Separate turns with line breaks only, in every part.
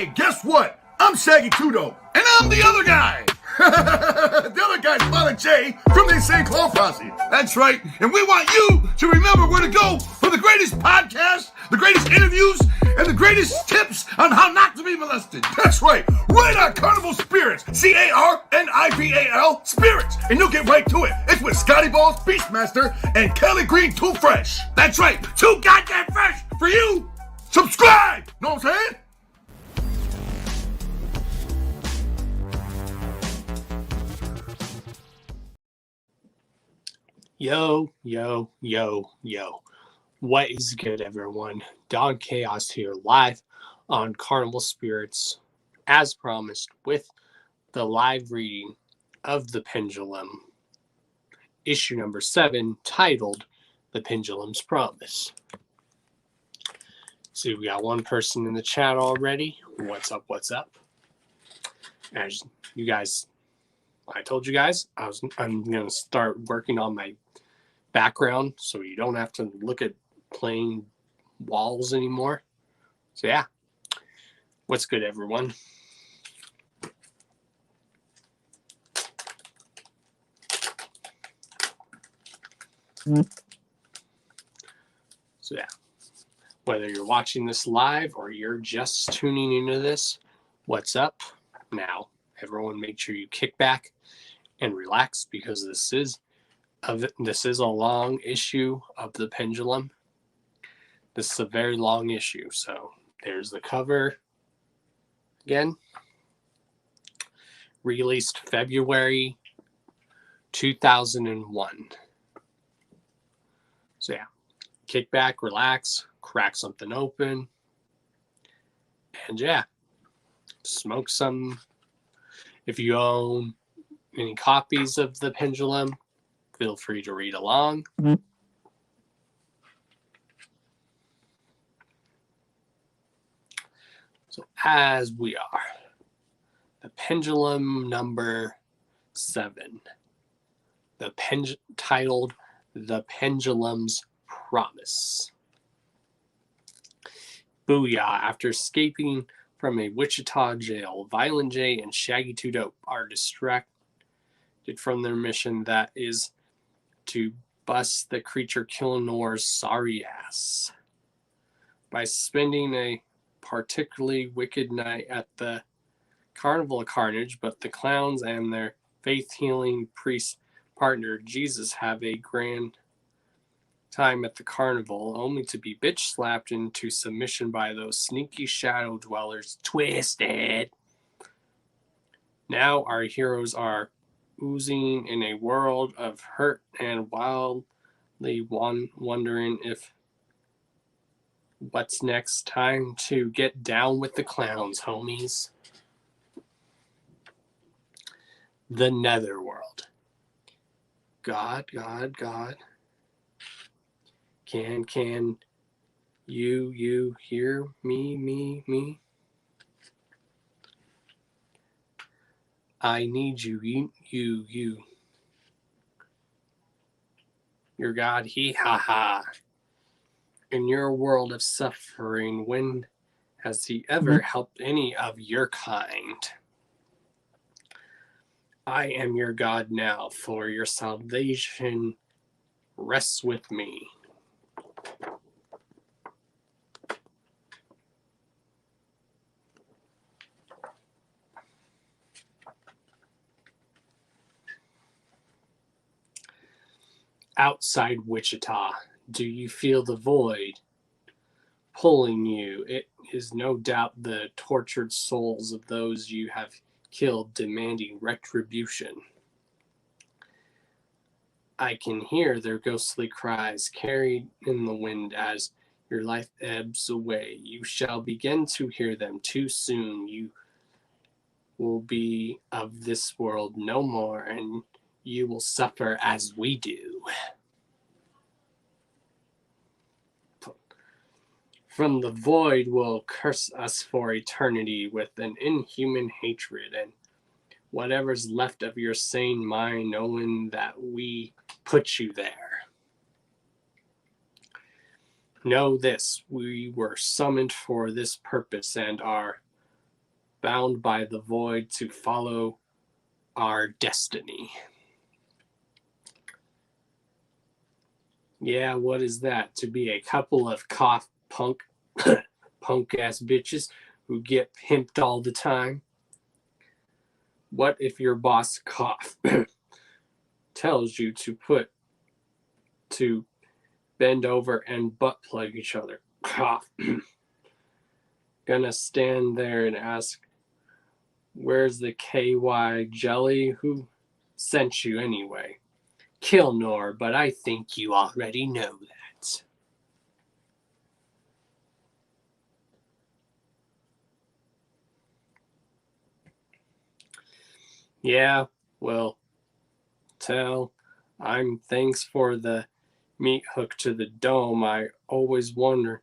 Hey, guess what? I'm Shaggy Tudo, and I'm the other guy. The other guy's Father Jay from the Insane Claw Posse. That's right, and we want you to remember where to go for the greatest podcasts, the greatest interviews, and the greatest tips on how not to be molested. That's right, right on Carnival Spirits, Carnival Spirits, and you'll get right to it. It's with Scotty Balls, Beastmaster, and Kelly Green, Too Fresh. That's right, too goddamn fresh for you. Subscribe. Know what I'm saying?
Yo. What is good, everyone? Don Chaos here, live on Carnival Spirits, as promised, with the live reading of the Pendulum, issue number 7, titled The Pendulum's Promise. So we got one person in the chat already. What's up? As you guys, I told you guys, I'm going to start working on my background so you don't have to look at plain walls anymore. So yeah, what's good, everyone? So yeah, whether you're watching this live or you're just tuning into this, what's up? Now, everyone, make sure you kick back and relax, because this is a long issue of the Pendulum. This is a very long issue. So there's the cover again. Released February 2001. So yeah, kick back, relax, crack something open, and yeah, smoke some. If you own any copies of the Pendulum, feel free to read along. So as we are, the Pendulum number 7, titled The Pendulum's Promise. Booyah! After escaping from a Wichita jail, Violent J and Shaggy 2 Dope are distracted from their mission, that is to bust the creature Kilnor's sorry ass. By spending a particularly wicked night at the Carnival of Carnage, but the clowns and their faith-healing priest partner Jesus have a grand time at the carnival, only to be bitch-slapped into submission by those sneaky shadow dwellers, Twisted. Now our heroes are oozing in a world of hurt and wildly wondering if what's next. Time to get down with the clowns, homies. The Netherworld. God. Can you hear me? I need you. Your God, ha. In your world of suffering, when has he ever helped any of your kind? I am your God now, for your salvation rests with me. Outside Wichita, do you feel the void pulling you? It is no doubt the tortured souls of those you have killed demanding retribution. I can hear their ghostly cries carried in the wind as your life ebbs away. You shall begin to hear them too soon. You will be of this world no more, and you will suffer as we do. From the void will curse us for eternity with an inhuman hatred, and whatever's left of your sane mind, knowing that we put you there. Know this, we were summoned for this purpose and are bound by the void to follow our destiny. Yeah, what is that? To be a couple of cough punk ass bitches who get pimped all the time? What if your boss cough tells you to bend over and butt plug each other? Cough. Gonna stand there and ask, where's the KY jelly? Who sent you anyway? Kilnor, but I think you already know that. Yeah, well, thanks for the meat hook to the dome. I always wondered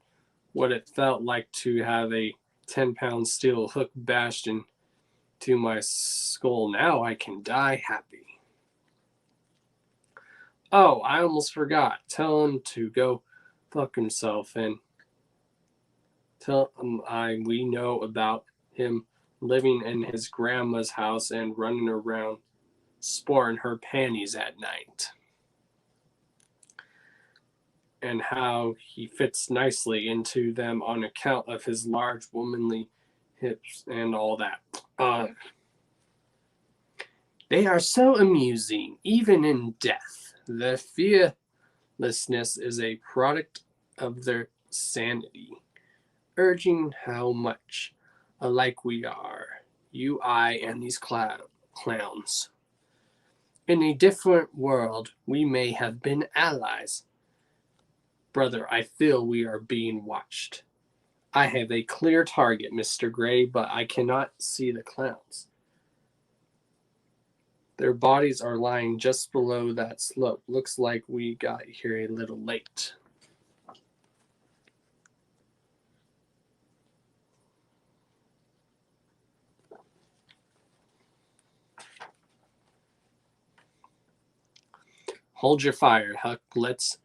what it felt like to have a 10-pound steel hook bashed into my skull. Now I can die happy. Oh, I almost forgot. Tell him to go fuck himself and tell him we know about him living in his grandma's house and running around sporting her panties at night. And how he fits nicely into them on account of his large womanly hips and all that. They are so amusing, even in death. Their fearlessness is a product of their sanity, urging how much alike we are, you, I, and these clowns. In a different world, we may have been allies. Brother, I feel we are being watched. I have a clear target, Mr. Gray, but I cannot see the clowns. Their bodies are lying just below that slope. Looks like we got here a little late. Hold your fire, Huck. Let's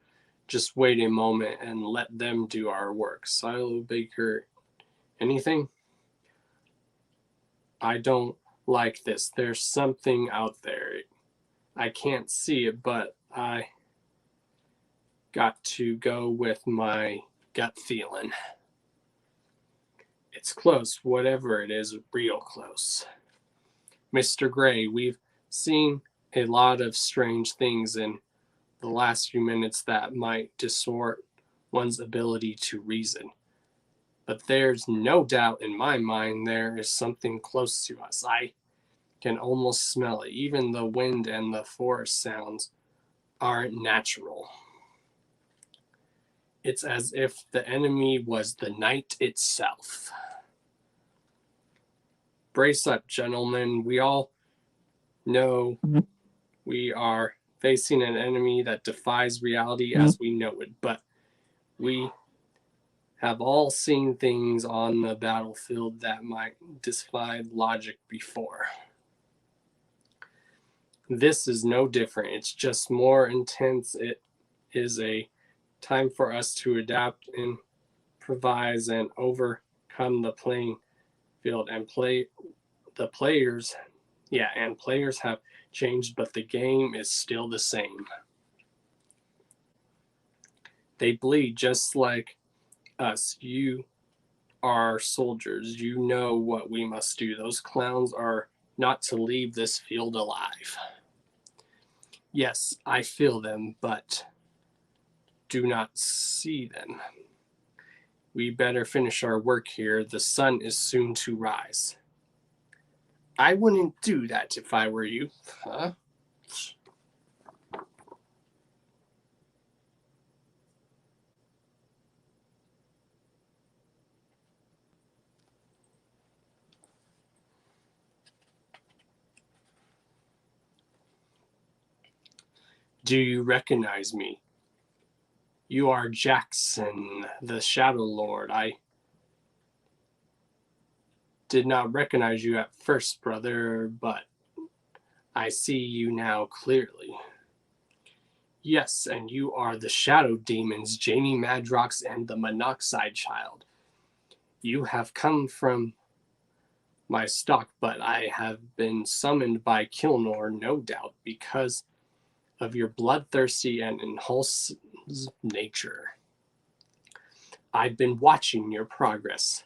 just wait a moment and let them do our work. Silo Baker, anything? I don't like this. There's something out there. I can't see it, but I got to go with my gut feeling. It's close, whatever it is, real close. Mr. Gray, we've seen a lot of strange things in the last few minutes that might distort one's ability to reason. But there's no doubt in my mind there is something close to us. I can almost smell it. Even the wind and the forest sounds aren't natural. It's as if the enemy was the night itself. Brace up, gentlemen. We all know we are facing an enemy that defies reality as we know it, but we have all seen things on the battlefield that might defy logic before. This is no different. It's just more intense. It is a time for us to adapt, improvise, and overcome the playing field and play the players. Yeah, and players have changed, but the game is still the same. They bleed just like us. You are soldiers. You know what we must do. Those clowns are not to leave this field alive. Yes, I feel them, but do not see them. We better finish our work here. The sun is soon to rise. I wouldn't do that if I were you, huh? Do you recognize me? You are Jackson, the Shadow Lord. I did not recognize you at first, brother, but I see you now clearly. Yes, and you are the Shadow Demons, Jamie Madrox and the Monoxide Child. You have come from my stock, but I have been summoned by Kilnor, no doubt, because of your bloodthirsty and impulsive nature. I've been watching your progress.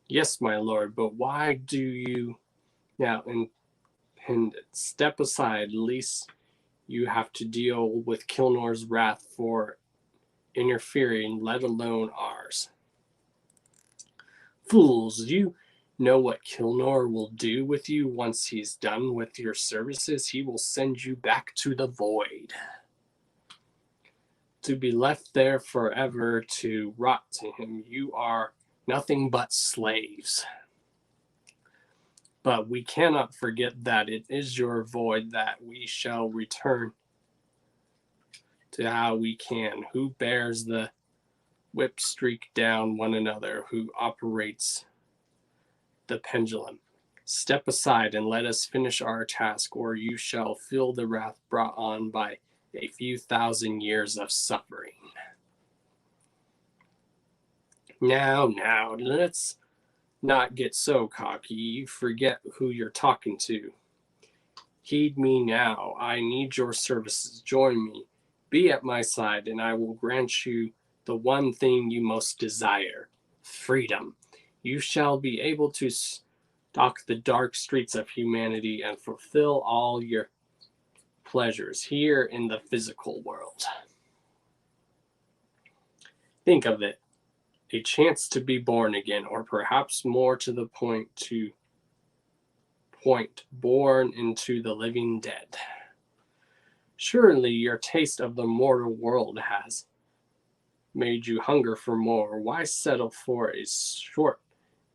Yes, my lord, but why do you now step aside, lest you have to deal with Kilnor's wrath for interfering, let alone ours. Fools, do you know what Kilnor will do with you once he's done with your services? He will send you back to the void, to be left there forever to rot to him. You are nothing but slaves. But we cannot forget that it is your void that we shall return to how we can. Who bears the whip streak down one another? Who operates the pendulum? Step aside and let us finish our task, or you shall feel the wrath brought on by a few thousand years of suffering. Now, let's not get so cocky. You forget who you're talking to. Heed me now. I need your services. Join me. Be at my side, and I will grant you the one thing you most desire: freedom. You shall be able to stalk the dark streets of humanity and fulfill all your pleasures here in the physical world. Think of it. A chance to be born again, or perhaps more to the point, born into the living dead. Surely your taste of the mortal world has made you hunger for more. Why settle for a short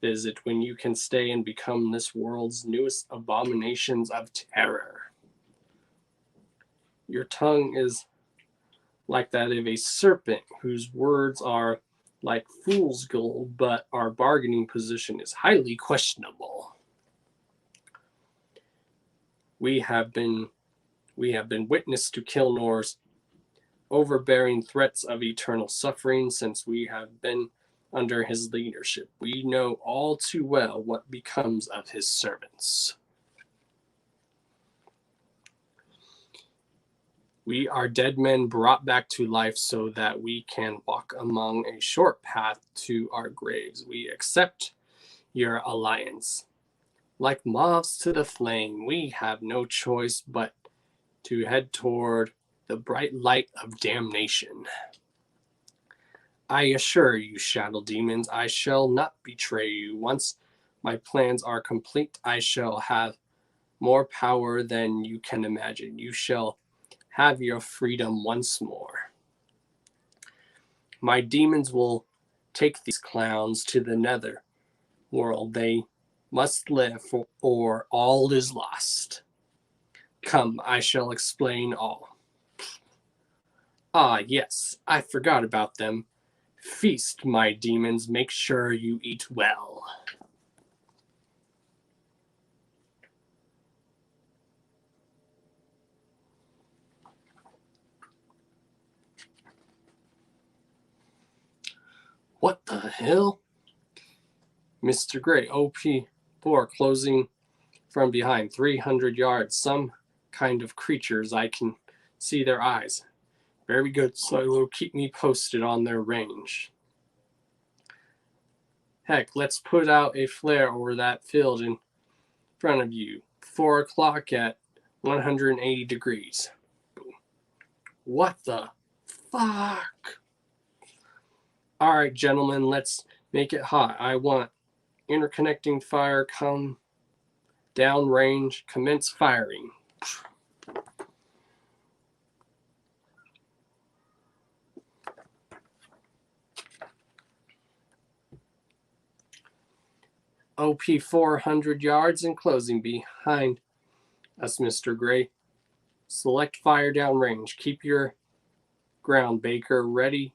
visit when you can stay and become this world's newest abominations of terror? Your tongue is like that of a serpent, whose words are like fool's gold, but our bargaining position is highly questionable. We have been witness to Kilnor's overbearing threats of eternal suffering since we have been under his leadership. We know all too well what becomes of his servants. We are dead men brought back to life so that we can walk among a short path to our graves. We accept your alliance. Like moths to the flame, we have no choice but to head toward the bright light of damnation. I assure you, shadow demons, I shall not betray you. Once my plans are complete, I shall have more power than you can imagine. You shall have your freedom once more. My demons will take these clowns to the nether world. They must live, or all is lost. Come, I shall explain all. Ah, yes, I forgot about them. Feast, my demons. Make sure you eat well. What the hell? Mr. Gray, OP4 closing from behind, 300 yards. Some kind of creatures. I can see their eyes. Very good, Silo. Keep me posted on their range. Heck, let's put out a flare over that field in front of you. 4 o'clock at 180 degrees. Boom. What the fuck? All right, gentlemen, let's make it hot. I want interconnecting fire, come down range, commence firing. OP 400 yards and closing behind us, Mr. Gray. Select fire down range. Keep your ground, Baker. Ready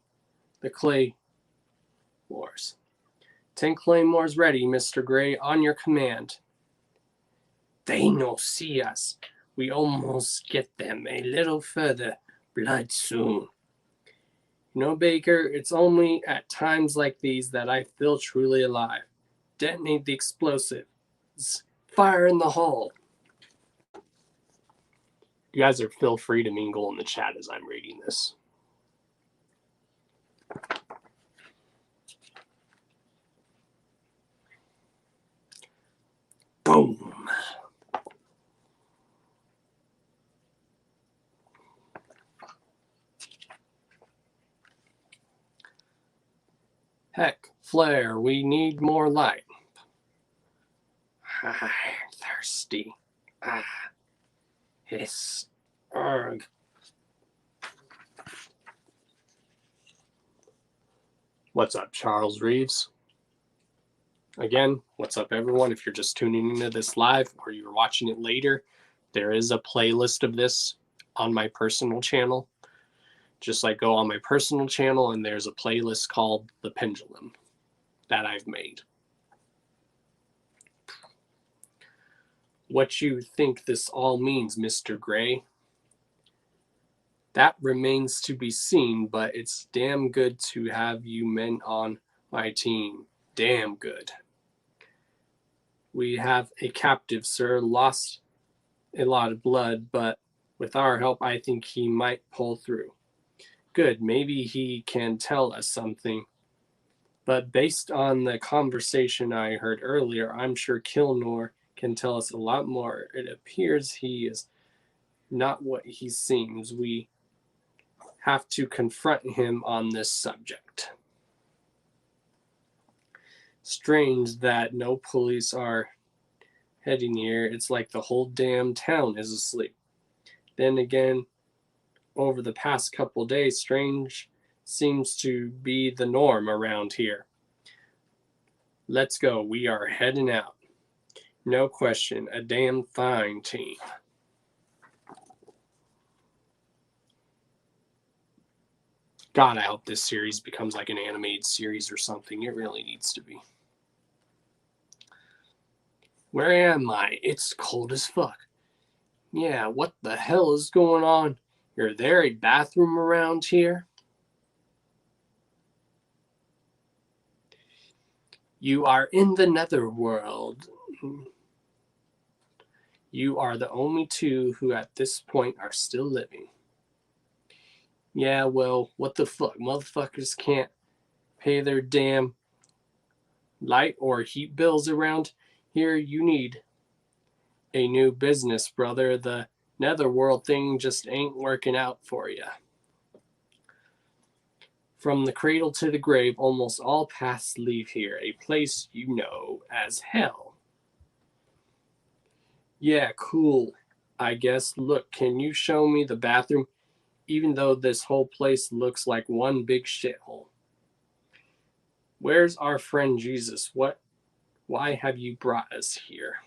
the claymores. 10 claymores ready, Mr. Gray. On your command. They no see us. We almost get them. A little further. Blood soon. No, Baker, it's only at times like these that I feel truly alive. detonate the explosives. Fire in the hall. You guys are feel free to mingle in the chat as I'm reading this. Boom. Heck, flare, we need more light. I'm thirsty. Hiss. Urgh. What's up, Charles Reeves? Again, what's up, everyone? If you're just tuning into this live or you're watching it later, there is a playlist of this on my personal channel. Just like go on my personal channel and there's a playlist called The Pendulum that I've made. What you think this all means, Mr. Gray? That remains to be seen, but it's damn good to have you men on my team. Damn good. We have a captive, sir, lost a lot of blood, but with our help, I think he might pull through. Good, maybe he can tell us something. But based on the conversation I heard earlier, I'm sure Kilnor can tell us a lot more. It appears he is not what he seems. We have to confront him on this subject. Strange that no police are heading here. It's like the whole damn town is asleep. Then again, over the past couple days, strange seems to be the norm around here. Let's go. We are heading out. No question. A damn fine team. God, I hope this series becomes like an animated series or something. It really needs to be. Where am I? It's cold as fuck. Yeah, what the hell is going on? Is there a bathroom around here? You are in the netherworld. You are the only two who at this point are still living. Yeah, well, what the fuck? Motherfuckers can't pay their damn light or heat bills around here. You need a new business, brother. The netherworld thing just ain't working out for you. From the cradle to the grave, almost all paths leave here, a place you know as hell. Yeah, cool, I guess. Look, can you show me the bathroom? Even though this whole place looks like one big shithole. Where's our friend Jesus? Why have you brought us here?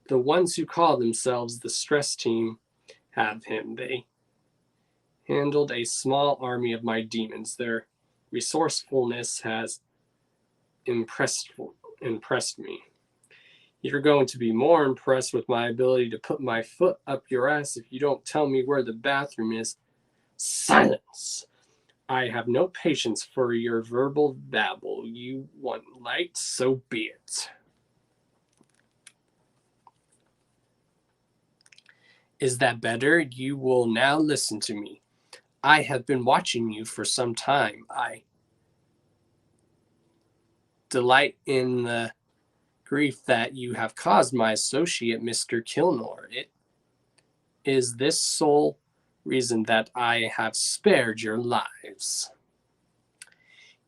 The ones who call themselves the stress team have him. They handled a small army of my demons. Their resourcefulness has impressed me. You're going to be more impressed with my ability to put my foot up your ass if you don't tell me where the bathroom is. Silence! I have no patience for your verbal babble. You want light, so be it. Is that better? You will now listen to me. I have been watching you for some time. I delight in the grief that you have caused my associate, Mr. Kilnor. It is this sole reason that I have spared your lives.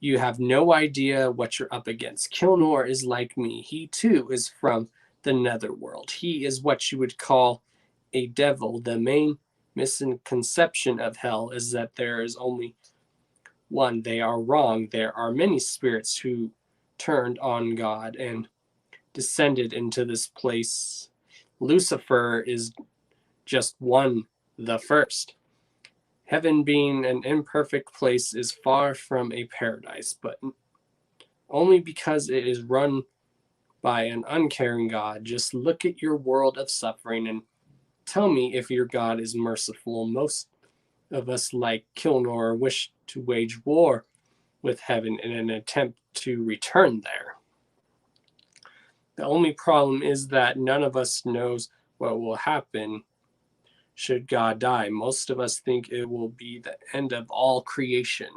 You have no idea what you're up against. Kilnor is like me. He too is from the netherworld. He is what you would call a devil. The main misconception of hell is that there is only one. They are wrong. There are many spirits who turned on God and descended into this place. Lucifer is just one, the first. Heaven, being an imperfect place, is far from a paradise, but only because it is run by an uncaring God. Just look at your world of suffering and tell me if your God is merciful. Most of us, like Kilnor, wish to wage war with heaven in an attempt to return there. The only problem is that none of us knows what will happen should God die. Most of us think it will be the end of all creation.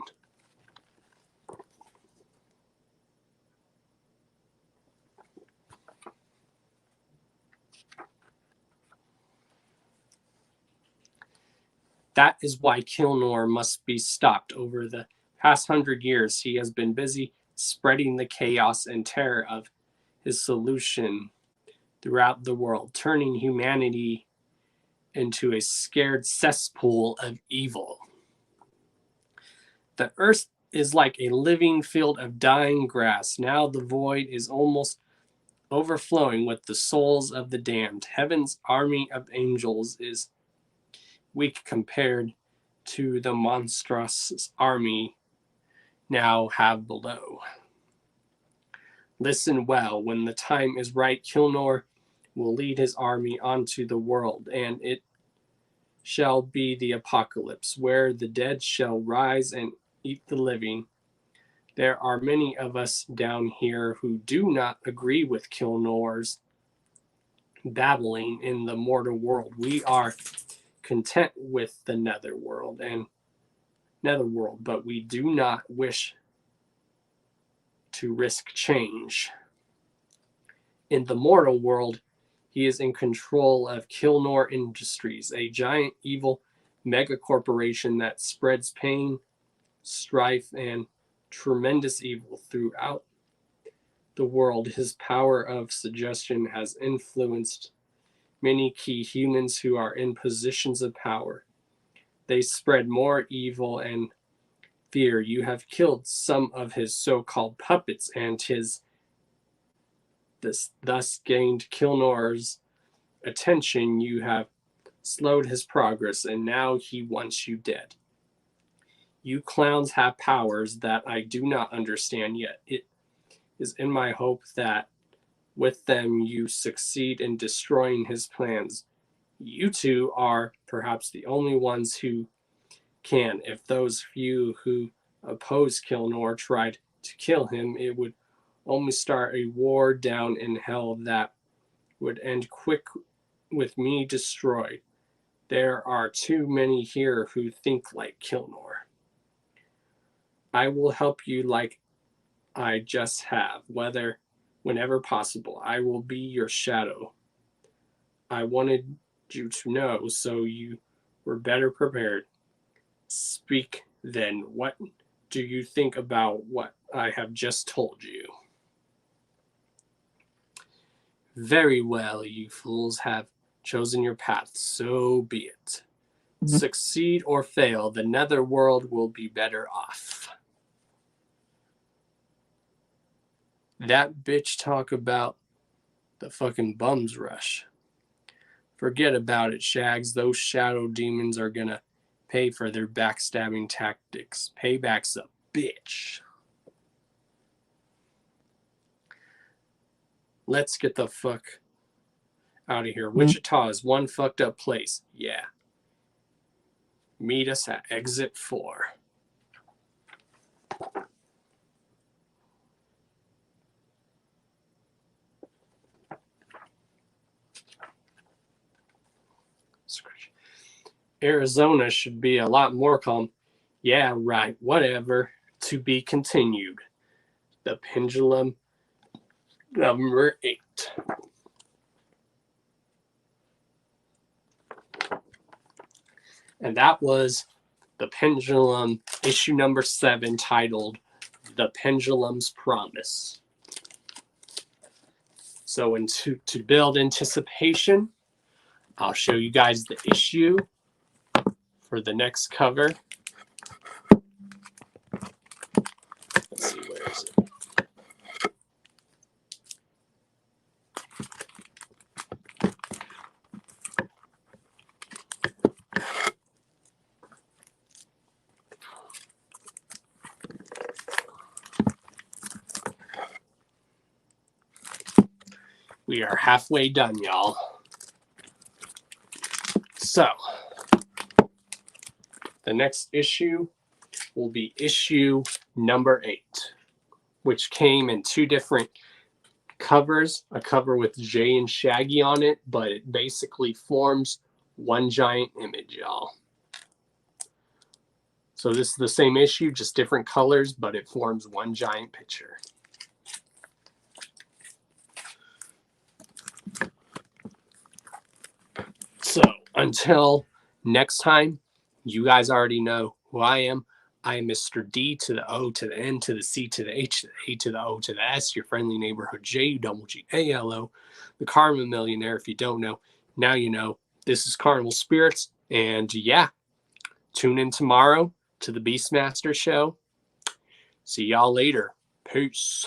That is why Kilnor must be stopped. Over the past 100 years, he has been busy spreading the chaos and terror of his solution throughout the world, turning humanity into a scared cesspool of evil. The earth is like a living field of dying grass. Now the void is almost overflowing with the souls of the damned. Heaven's army of angels is weak compared to the monstrous army now have below. Listen well. When the time is right, Kilnor will lead his army onto the world, and it shall be the apocalypse, where the dead shall rise and eat the living. There are many of us down here who do not agree with Kilnor's babbling in the mortal world. We are content with the netherworld, but we do not wish to risk change. In the mortal world, he is in control of Kilnor Industries, a giant evil megacorporation that spreads pain, strife, and tremendous evil throughout the world. His power of suggestion has influenced many key humans who are in positions of power. They spread more evil and fear. You have killed some of his so-called puppets, and thus gained Kilnor's attention. You have slowed his progress, and now he wants you dead. You clowns have powers that I do not understand yet. It is in my hope that with them you succeed in destroying his plans. You two are perhaps the only ones who can. If those few who oppose Kilnor tried to kill him, it would only start a war down in hell that would end quick with me destroyed. There are too many here who think like Kilnor. I will help you like I just have, whenever possible. I will be your shadow. I wanted you to know so you were better prepared. Speak then. What do you think about what I have just told you? Very well, you fools have chosen your path, so be it. Succeed or fail, the netherworld will be better off. That bitch talk about the fucking bums rush. Forget about it, Shags. Those shadow demons are gonna pay for their backstabbing tactics. Payback's a bitch. Let's get the fuck out of here. Wichita is one fucked up place. Yeah. Meet us at exit 4. Arizona should be a lot more calm. Yeah, right. Whatever. To be continued. The Pendulum number 8. And that was the Pendulum issue number 7, titled The Pendulum's Promise. So to build anticipation, I'll show you guys the issue for the next cover. Let's see, where is it? We are halfway done, y'all. So, the next issue will be issue number 8, which came in 2 different covers a cover with Jay and Shaggy on it, but it basically forms one giant image, y'all. So this is the same issue, just different colors, but it forms one giant picture. So until next time, you guys already know who I am. I am Mr. D to the O to the N to the C to the H to the A to the O to the S, your friendly neighborhood JGALO, the Carnival Millionaire. If you don't know, now you know. This is Carnival Spirits. And yeah, tune in tomorrow to the Beastmaster show. See y'all later. Peace.